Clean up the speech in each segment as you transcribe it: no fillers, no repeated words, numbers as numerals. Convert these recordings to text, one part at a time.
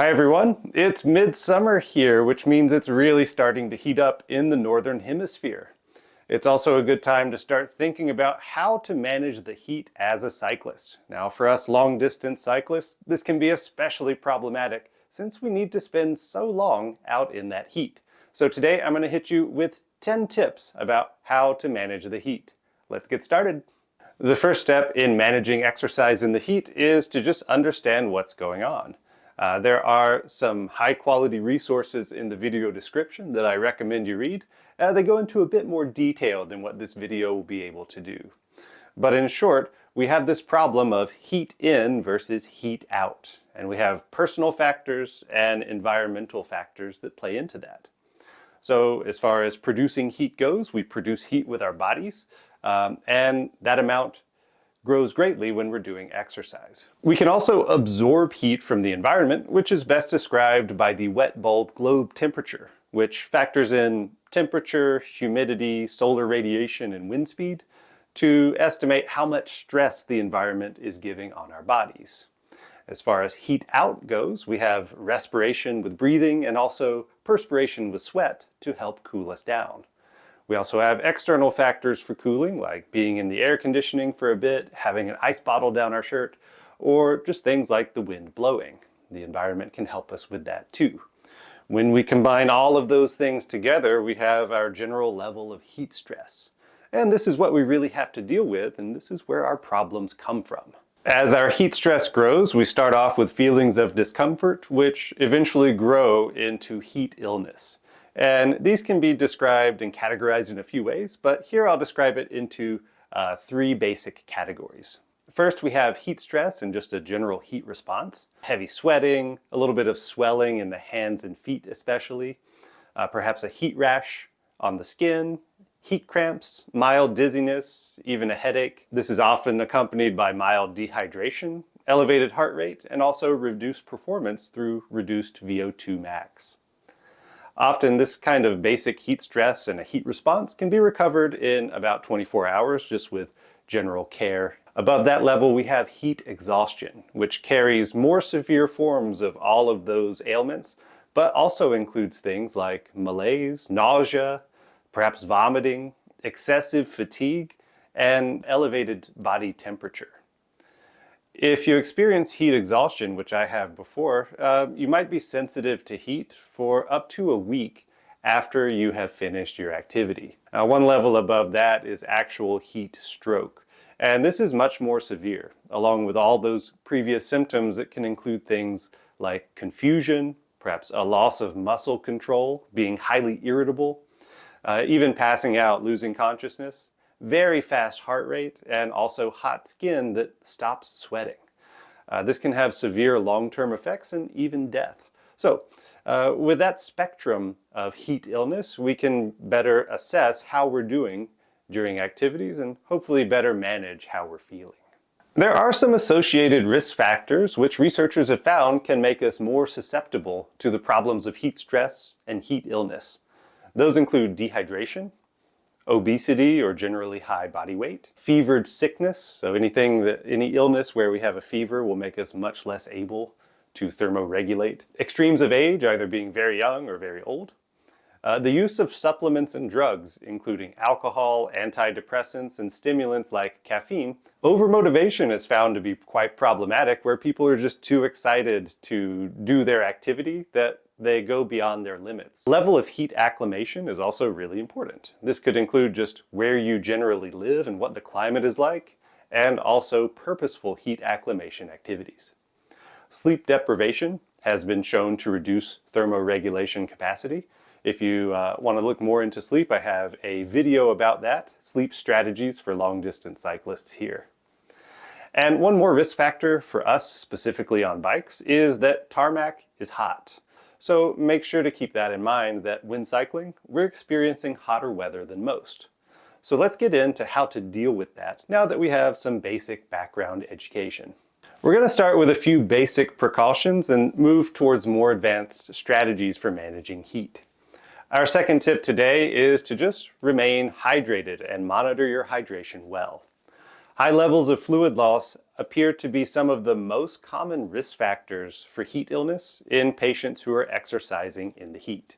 Hi everyone, it's midsummer here, which means it's really starting to heat up in the northern hemisphere. It's also a good time to start thinking about how to manage the heat as a cyclist. Now for us long distance cyclists, this can be especially problematic since we need to spend so long out in that heat. So today I'm going to hit you with 10 tips about how to manage the heat. Let's get started. The first step in managing exercise in the heat is to just understand what's going on. There are some high-quality resources in the video description that I recommend you read. They go into a bit more detail than what this video will be able to do. But in short, we have this problem of heat in versus heat out. And we have personal factors and environmental factors that play into that. So as far as producing heat goes, we produce heat with our bodies, and that amount grows greatly when we're doing exercise. We can also absorb heat from the environment, which is best described by the wet bulb globe temperature, which factors in temperature, humidity, solar radiation, and wind speed to estimate how much stress the environment is giving on our bodies. As far as heat out goes, we have respiration with breathing and also perspiration with sweat to help cool us down. We also have external factors for cooling, like being in the air conditioning for a bit, having an ice bottle down our shirt, or just things like the wind blowing. The environment can help us with that too. When we combine all of those things together, we have our general level of heat stress. And this is what we really have to deal with, and this is where our problems come from. As our heat stress grows, we start off with feelings of discomfort, which eventually grow into heat illness. And these can be described and categorized in a few ways, but here I'll describe it into three basic categories. First, we have heat stress and just a general heat response. Heavy sweating, a little bit of swelling in the hands and feet especially, perhaps a heat rash on the skin, heat cramps, mild dizziness, even a headache. This is often accompanied by mild dehydration, elevated heart rate, and also reduced performance through reduced VO2 max. Often this kind of basic heat stress and a heat response can be recovered in about 24 hours just with general care. Above that level we have heat exhaustion, which carries more severe forms of all of those ailments, but also includes things like malaise, nausea, perhaps vomiting, excessive fatigue, and elevated body temperature. If you experience heat exhaustion, which I have before, you might be sensitive to heat for up to a week after you have finished your activity. Now, one level above that is actual heat stroke. And this is much more severe. Along with all those previous symptoms, it can include things like confusion, perhaps a loss of muscle control, being highly irritable, even passing out, losing consciousness, very fast heart rate, and also hot skin that stops sweating. This can have severe long-term effects and even death. So with that spectrum of heat illness, we can better assess how we're doing during activities and hopefully better manage how we're feeling. There are some associated risk factors which researchers have found can make us more susceptible to the problems of heat stress and heat illness. Those include dehydration, obesity or generally high body weight, fevered sickness, so any illness where we have a fever will make us much less able to thermoregulate, extremes of age, either being very young or very old, the use of supplements and drugs, including alcohol, antidepressants, and stimulants like caffeine. Overmotivation is found to be quite problematic, where people are just too excited to do their activity that they go beyond their limits. Level of heat acclimation is also really important. This could include just where you generally live and what the climate is like, and also purposeful heat acclimation activities. Sleep deprivation has been shown to reduce thermoregulation capacity. If you want to look more into sleep, I have a video about that, sleep strategies for long-distance cyclists here. And one more risk factor for us, specifically on bikes, is that tarmac is hot. So make sure to keep that in mind that when cycling, we're experiencing hotter weather than most. So let's get into how to deal with that now that we have some basic background education. We're going to start with a few basic precautions and move towards more advanced strategies for managing heat. Our second tip today is to just remain hydrated and monitor your hydration well. High levels of fluid loss appear to be some of the most common risk factors for heat illness in patients who are exercising in the heat.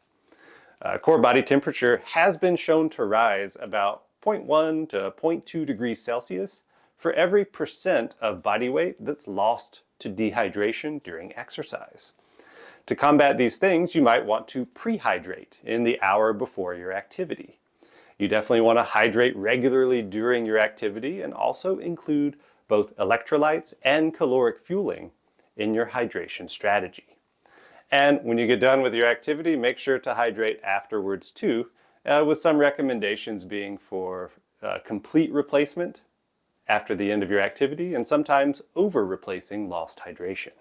Core body temperature has been shown to rise about 0.1 to 0.2 degrees Celsius for every percent of body weight that's lost to dehydration during exercise. To combat these things, you might want to pre-hydrate in the hour before your activity. You definitely want to hydrate regularly during your activity and also include both electrolytes and caloric fueling in your hydration strategy. And when you get done with your activity, make sure to hydrate afterwards too, with some recommendations being for complete replacement after the end of your activity and sometimes over replacing lost hydration.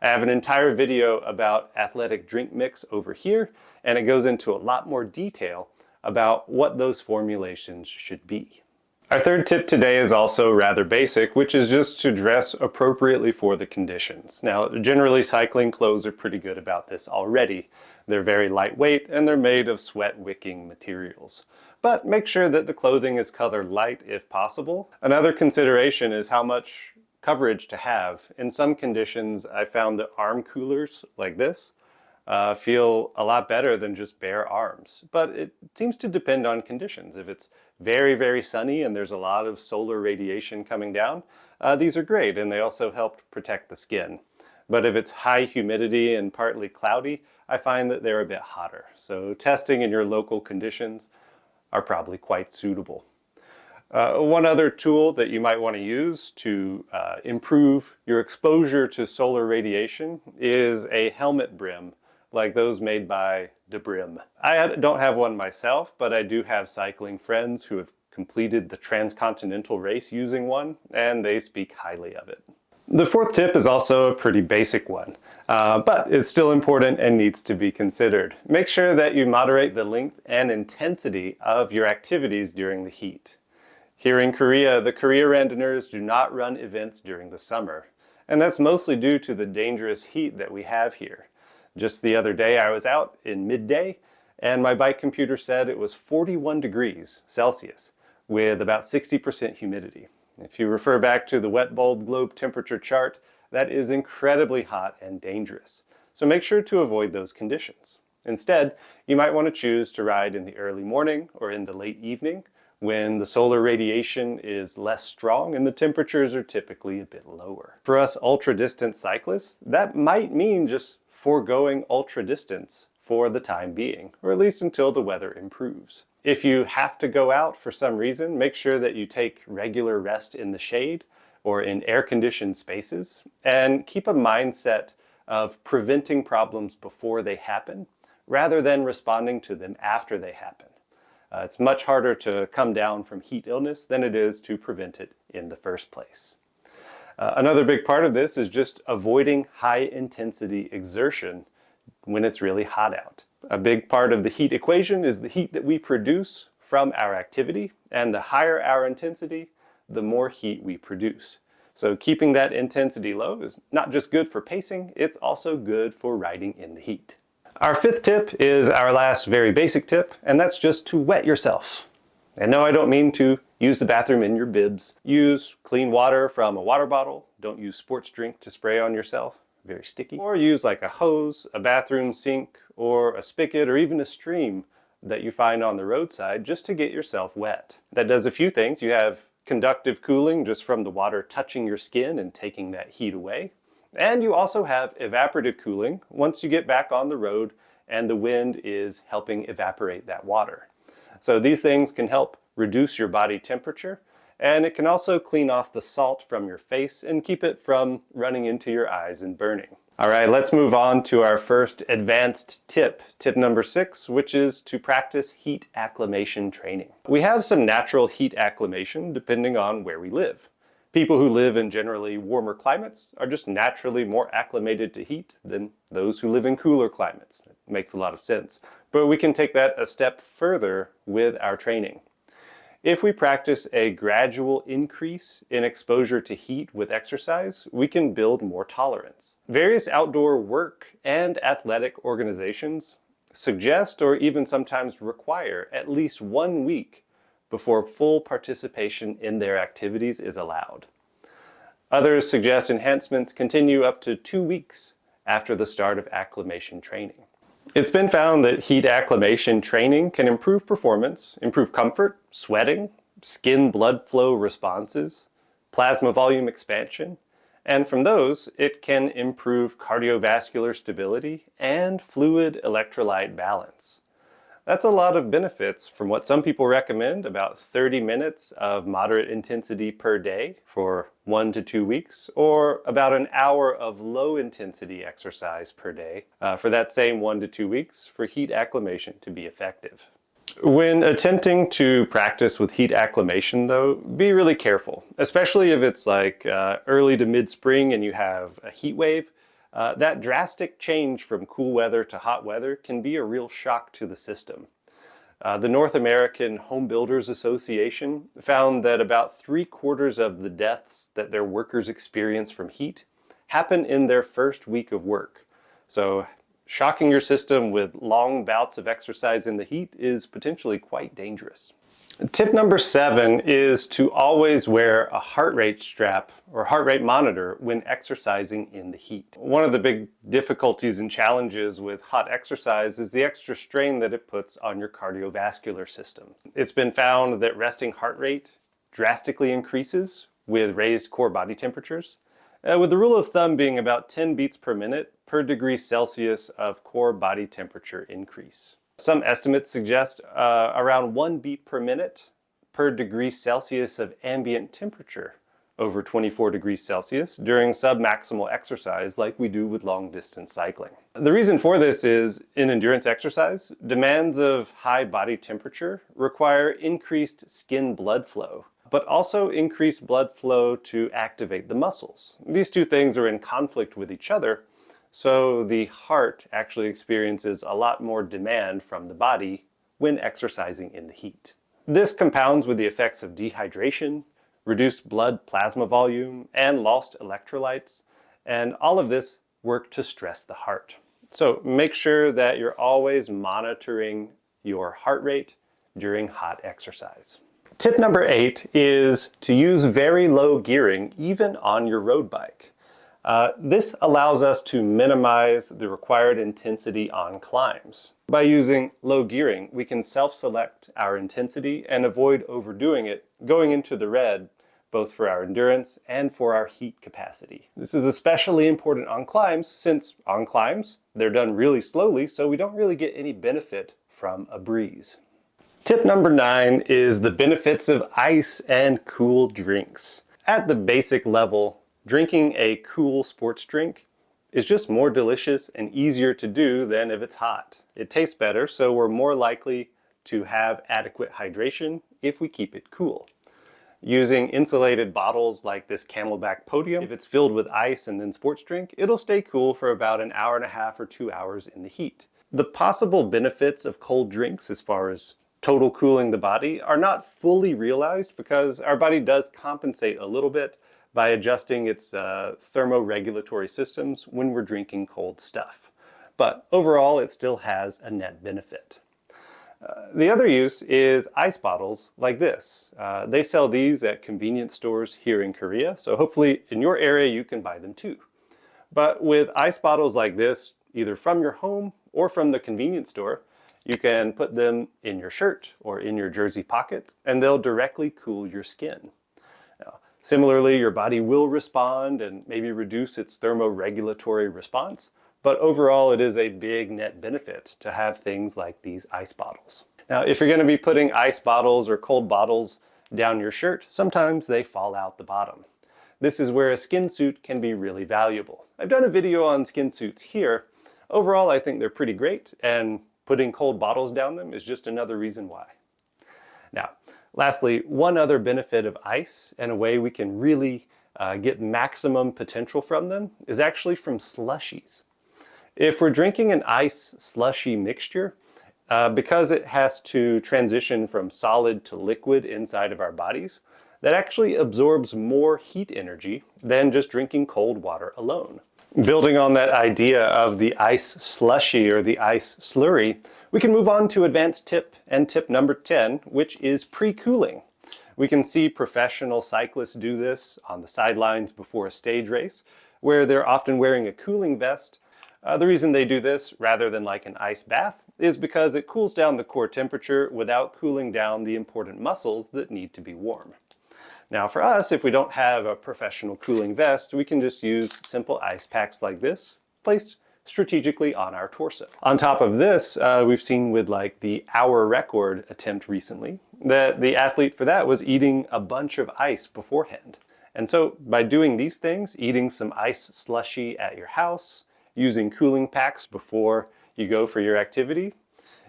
I have an entire video about athletic drink mix over here, and it goes into a lot more detail about what those formulations should be. Our third tip today is also rather basic, which is just to dress appropriately for the conditions. Now, generally cycling clothes are pretty good about this already. They're very lightweight and they're made of sweat-wicking materials. But make sure that the clothing is color light if possible. Another consideration is how much coverage to have. In some conditions, I found that arm coolers like this feel a lot better than just bare arms. But it seems to depend on conditions. If it's very, very sunny and there's a lot of solar radiation coming down, these are great and they also help protect the skin. But if it's high humidity and partly cloudy, I find that they're a bit hotter. So testing in your local conditions are probably quite suitable. One other tool that you might want to use to improve your exposure to solar radiation is a helmet brim, like those made by Brim. I don't have one myself, but I do have cycling friends who have completed the transcontinental race using one, and they speak highly of it. The fourth tip is also a pretty basic one, but it's still important and needs to be considered. Make sure that you moderate the length and intensity of your activities during the heat. Here in Korea, the Korea Randonneurs do not run events during the summer, and that's mostly due to the dangerous heat that we have here. Just the other day I was out in midday and my bike computer said it was 41 degrees Celsius with about 60% humidity. If you refer back to the wet bulb globe temperature chart, that is incredibly hot and dangerous. So make sure to avoid those conditions. Instead, you might want to choose to ride in the early morning or in the late evening when the solar radiation is less strong and the temperatures are typically a bit lower. For us ultra-distance cyclists, that might mean just foregoing ultra distance for the time being, or at least until the weather improves. If you have to go out for some reason, make sure that you take regular rest in the shade or in air-conditioned spaces, and keep a mindset of preventing problems before they happen, rather than responding to them after they happen. It's much harder to come down from heat illness than it is to prevent it in the first place. Another big part of this is just avoiding high-intensity exertion when it's really hot out. A big part of the heat equation is the heat that we produce from our activity, and the higher our intensity, the more heat we produce. So keeping that intensity low is not just good for pacing, it's also good for riding in the heat. Our fifth tip is our last very basic tip, and that's just to wet yourself. And no, I don't mean to use the bathroom in your bibs. Use clean water from a water bottle. Don't use sports drink to spray on yourself. Very sticky. Or use like a hose, a bathroom sink, or a spigot, or even a stream that you find on the roadside just to get yourself wet. That does a few things. You have conductive cooling just from the water touching your skin and taking that heat away. And you also have evaporative cooling once you get back on the road and the wind is helping evaporate that water. So these things can help reduce your body temperature, and it can also clean off the salt from your face and keep it from running into your eyes and burning. All right, let's move on to our first advanced tip, tip number 6, which is to practice heat acclimation training. We have some natural heat acclimation depending on where we live. People who live in generally warmer climates are just naturally more acclimated to heat than those who live in cooler climates. It makes a lot of sense. But we can take that a step further with our training. If we practice a gradual increase in exposure to heat with exercise, we can build more tolerance. Various outdoor work and athletic organizations suggest or even sometimes require at least 1 week before full participation in their activities is allowed. Others suggest enhancements continue up to 2 weeks after the start of acclimation training. It's been found that heat acclimation training can improve performance, improve comfort, sweating, skin blood flow responses, plasma volume expansion, and from those, it can improve cardiovascular stability and fluid electrolyte balance. That's a lot of benefits from what some people recommend, about 30 minutes of moderate intensity per day for 1 to 2 weeks, or about an hour of low intensity exercise per day for that same 1 to 2 weeks for heat acclimation to be effective. When attempting to practice with heat acclimation though, be really careful, especially if it's like early to mid-spring and you have a heat wave. That drastic change from cool weather to hot weather can be a real shock to the system. The North American Home Builders Association found that about 3/4 of the deaths that their workers experience from heat happen in their first week of work. So shocking your system with long bouts of exercise in the heat is potentially quite dangerous. Tip number 7 is to always wear a heart rate strap or heart rate monitor when exercising in the heat. One of the big difficulties and challenges with hot exercise is the extra strain that it puts on your cardiovascular system. It's been found that resting heart rate drastically increases with raised core body temperatures, with the rule of thumb being about 10 beats per minute per degree Celsius of core body temperature increase. Some estimates suggest around 1 beat per minute per degree Celsius of ambient temperature over 24 degrees Celsius during submaximal exercise like we do with long distance cycling. The reason for this is in endurance exercise, demands of high body temperature require increased skin blood flow, but also increased blood flow to activate the muscles. These two things are in conflict with each other, so the heart actually experiences a lot more demand from the body when exercising in the heat. This compounds with the effects of dehydration, reduced blood plasma volume, and lost electrolytes, and all of this work to stress the heart. So make sure that you're always monitoring your heart rate during hot exercise. Tip number 8 is to use very low gearing even on your road bike. This allows us to minimize the required intensity on climbs. By using low gearing, we can self-select our intensity and avoid overdoing it, going into the red, both for our endurance and for our heat capacity. This is especially important on climbs, since on climbs, they're done really slowly, so we don't really get any benefit from a breeze. Tip number 9 is the benefits of ice and cool drinks. At the basic level, drinking a cool sports drink is just more delicious and easier to do than if it's hot. It tastes better, so we're more likely to have adequate hydration if we keep it cool. Using insulated bottles like this Camelback Podium, if it's filled with ice and then sports drink, it'll stay cool for about an hour and a half or 2 hours in the heat. The possible benefits of cold drinks as far as total cooling the body are not fully realized because our body does compensate a little bit by adjusting its thermoregulatory systems when we're drinking cold stuff. But overall, it still has a net benefit. The other use is ice bottles like this. They sell these at convenience stores here in Korea, so hopefully in your area you can buy them too. But with ice bottles like this, either from your home or from the convenience store, you can put them in your shirt or in your jersey pocket, and they'll directly cool your skin. Similarly, your body will respond and maybe reduce its thermoregulatory response, but overall it is a big net benefit to have things like these ice bottles. Now, if you're going to be putting ice bottles or cold bottles down your shirt, sometimes they fall out the bottom. This is where a skin suit can be really valuable. I've done a video on skin suits here. Overall, I think they're pretty great, and putting cold bottles down them is just another reason why. Now, lastly, one other benefit of ice and a way we can really get maximum potential from them is actually from slushies. If we're drinking an ice slushy mixture, because it has to transition from solid to liquid inside of our bodies, that actually absorbs more heat energy than just drinking cold water alone. Building on that idea of the ice slushy or the ice slurry, We can move on to advanced tip and tip number 10, which is pre-cooling. We can see professional cyclists do this on the sidelines before a stage race, where they're often wearing a cooling vest. The reason they do this, rather than like an ice bath, is because it cools down the core temperature without cooling down the important muscles that need to be warm. Now for us, if we don't have a professional cooling vest, we can just use simple ice packs like this, placed strategically on our torso. On top of this, we've seen with like the hour record attempt recently, that the athlete for that was eating a bunch of ice beforehand. And so by doing these things, eating some ice slushy at your house, using cooling packs before you go for your activity,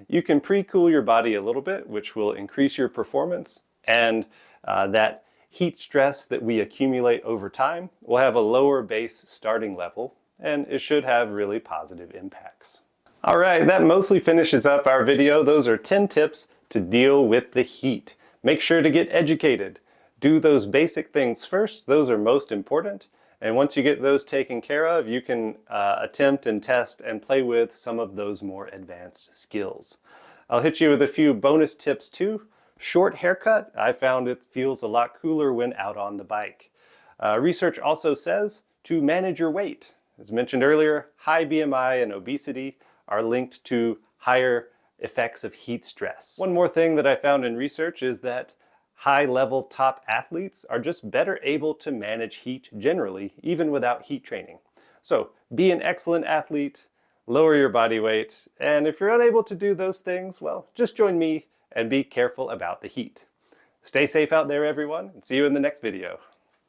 you can pre-cool your body a little bit, which will increase your performance, and that heat stress that we accumulate over time will have a lower base starting level, and it should have really positive impacts. All right, that mostly finishes up our video. Those are 10 tips to deal with the heat. Make sure to get educated. Do those basic things first. Those are most important. And once you get those taken care of, you can attempt and test and play with some of those more advanced skills. I'll hit you with a few bonus tips too. Short haircut, I found it feels a lot cooler when out on the bike. Research also says to manage your weight. As mentioned earlier, high BMI and obesity are linked to higher effects of heat stress. One more thing that I found in research is that high-level top athletes are just better able to manage heat generally, even without heat training. So be an excellent athlete, lower your body weight, and if you're unable to do those things, well, just join me and be careful about the heat. Stay safe out there, everyone, and see you in the next video.